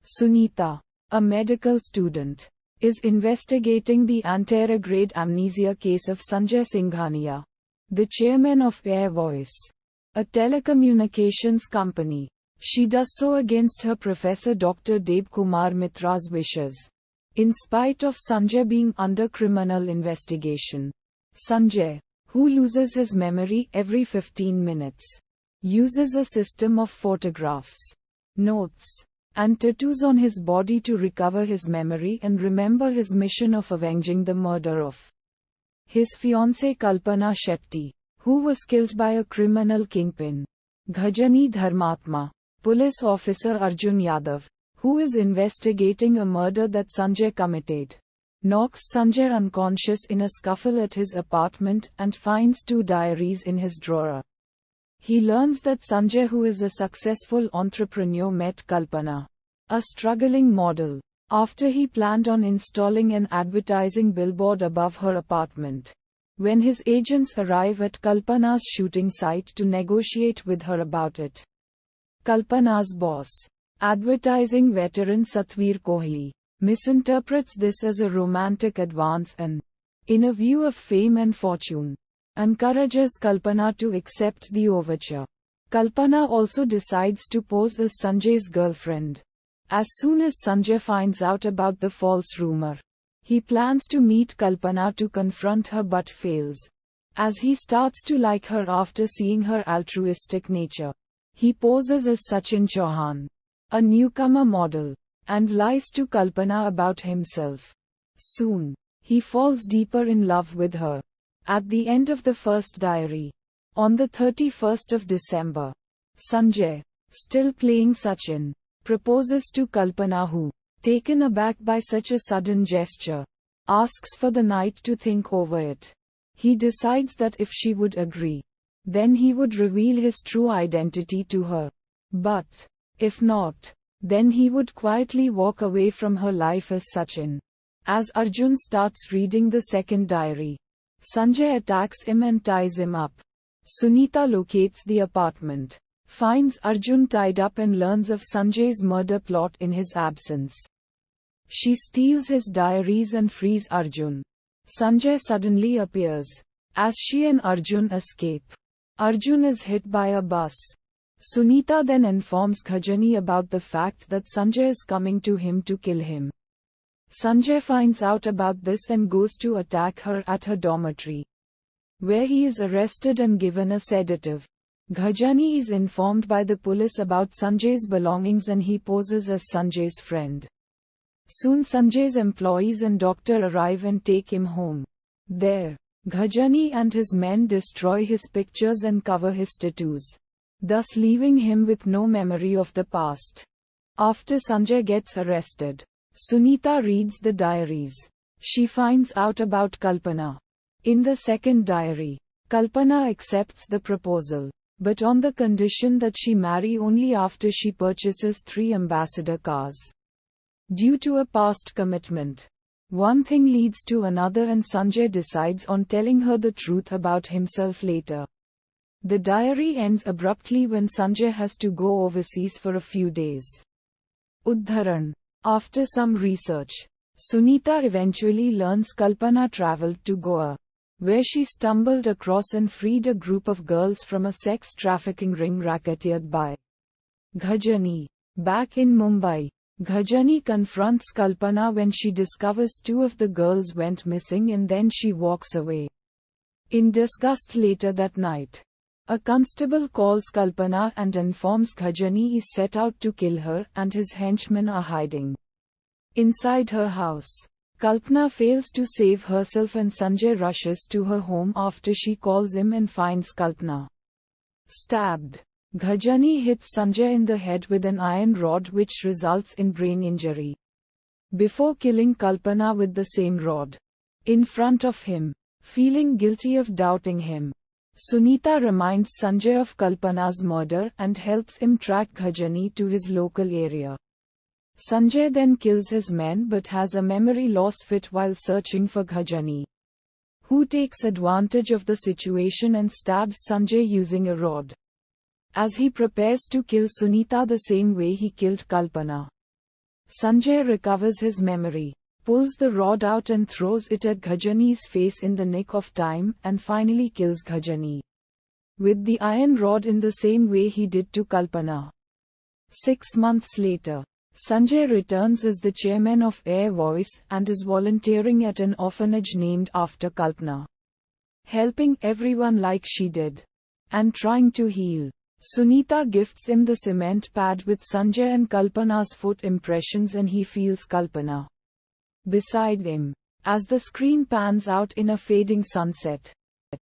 Sunita, a medical student, is investigating the anterograde amnesia case of Sanjay Singhania, the chairman of Air Voice, a telecommunications company. She does so against her professor Dr. Deb Kumar Mitra's wishes. In spite of Sanjay being under criminal investigation, Sanjay, who loses his memory every 15 minutes, uses a system of photographs, notes, and tattoos on his body to recover his memory and remember his mission of avenging the murder of his fiancée Kalpana Shetty, who was killed by a criminal kingpin, Ghajani Dharmatma. Police officer Arjun Yadav, who is investigating a murder that Sanjay committed, knocks Sanjay unconscious in a scuffle at his apartment and finds 2 diaries in his drawer. He learns that Sanjay, who is a successful entrepreneur, met Kalpana, a struggling model, after he planned on installing an advertising billboard above her apartment. When his agents arrive at Kalpana's shooting site to negotiate with her about it, Kalpana's boss, advertising veteran Satvir Kohli, misinterprets this as a romantic advance and, in a view of fame and fortune, encourages Kalpana to accept the overture. Kalpana also decides to pose as Sanjay's girlfriend. As soon as Sanjay finds out about the false rumor, he plans to meet Kalpana to confront her but fails, as he starts to like her after seeing her altruistic nature. He poses as Sachin Chauhan, a newcomer model, and lies to Kalpana about himself. Soon, he falls deeper in love with her. At the end of the first diary, on the 31st of December, Sanjay, still playing Sachin, proposes to Kalpana, who, taken aback by such a sudden gesture, asks for the night to think over it. He decides that if she would agree, then he would reveal his true identity to her. But, if not, then he would quietly walk away from her life as Sachin. As Arjun starts reading the second diary, Sanjay attacks him and ties him up. Sunita locates the apartment, finds Arjun tied up and learns of Sanjay's murder plot in his absence. She steals his diaries and frees Arjun. Sanjay suddenly appears. As she and Arjun escape, Arjun is hit by a bus. Sunita then informs Ghajani about the fact that Sanjay is coming to him to kill him. Sanjay finds out about this and goes to attack her at her dormitory, where he is arrested and given a sedative. Ghajani is informed by the police about Sanjay's belongings and he poses as Sanjay's friend. Soon Sanjay's employees and doctor arrive and take him home. There, Ghajani and his men destroy his pictures and cover his tattoos, thus leaving him with no memory of the past. After Sanjay gets arrested, Sunita reads the diaries. She finds out about Kalpana. In the second diary, Kalpana accepts the proposal, but on the condition that she marry only after she purchases 3 ambassador cars. Due to a past commitment, one thing leads to another and Sanjay decides on telling her the truth about himself later. The diary ends abruptly when Sanjay has to go overseas for a few days. Uddharan. After some research, Sunita eventually learns Kalpana traveled to Goa, where she stumbled across and freed a group of girls from a sex trafficking ring racketeered by Ghajani. Back in Mumbai, Ghajani confronts Kalpana when she discovers 2 of the girls went missing and then she walks away. In disgust later that night, a constable calls Kalpana and informs Ghajani is set out to kill her and his henchmen are hiding inside her house. Kalpana fails to save herself and Sanjay rushes to her home after she calls him and finds Kalpana stabbed. Ghajani hits Sanjay in the head with an iron rod which results in brain injury, before killing Kalpana with the same rod. In front of him, feeling guilty of doubting him, Sunita reminds Sanjay of Kalpana's murder and helps him track Ghajani to his local area. Sanjay then kills his men but has a memory loss fit while searching for Ghajani, who takes advantage of the situation and stabs Sanjay using a rod, as he prepares to kill Sunita the same way he killed Kalpana. Sanjay recovers his memory, pulls the rod out and throws it at Ghajani's face in the nick of time, and finally kills Ghajani with the iron rod in the same way he did to Kalpana. 6 months later, Sanjay returns as the chairman of Air Voice and is volunteering at an orphanage named after Kalpana, helping everyone like she did, and trying to heal. Sunita gifts him the cement pad with Sanjay and Kalpana's foot impressions, and he feels Kalpana beside him. As the screen pans out in a fading sunset,